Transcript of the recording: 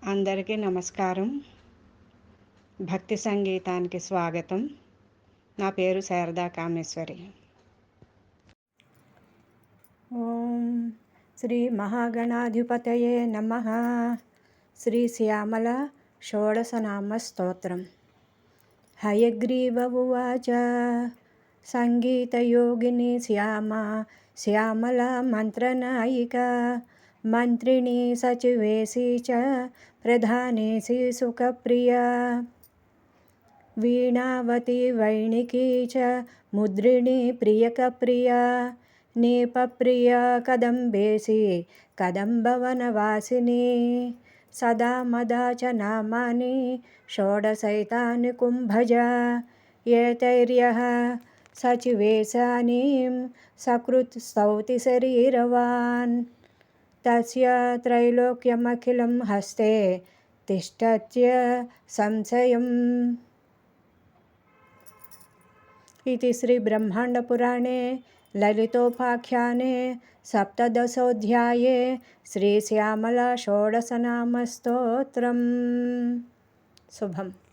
అందరికీ నమస్కారం. భక్తి సంగీతానికి స్వాగతం. నా పేరు శారదా కామేశ్వరి. ఓం శ్రీ మహాగణాధిపతయే నమః. శ్రీ శ్యామల షోడశనామ స్తోత్రం. హయగ్రీవ ఉవాచ సంగీతయోగిని శ్యామల మంత్రనాయికా మంత్రిణీ సచివేశీ చ ప్రధానేశీ సుఖప్రియా వీణావతి వైణికీ చ ముద్రిణీ ప్రియకప్రియా నీపప్రియా కదంబేశీ కదంబవనవాసినీ సదా మదా చ నామాని షోడశైతాని కుంభజా ఏతైర్యః సచివేశానీం సకృత్ స్తౌతి శరీరవాన్ తస్య త్రైలోక్యమఖిలం హస్తే తిష్టత్య సంశయం. इति श्री ब्रह्माण्डपुराणे ललितोपाख्याने सप्तदशोऽध्याये श्री श्यामला षोडशनामस्तोत्रम्. शुभम्.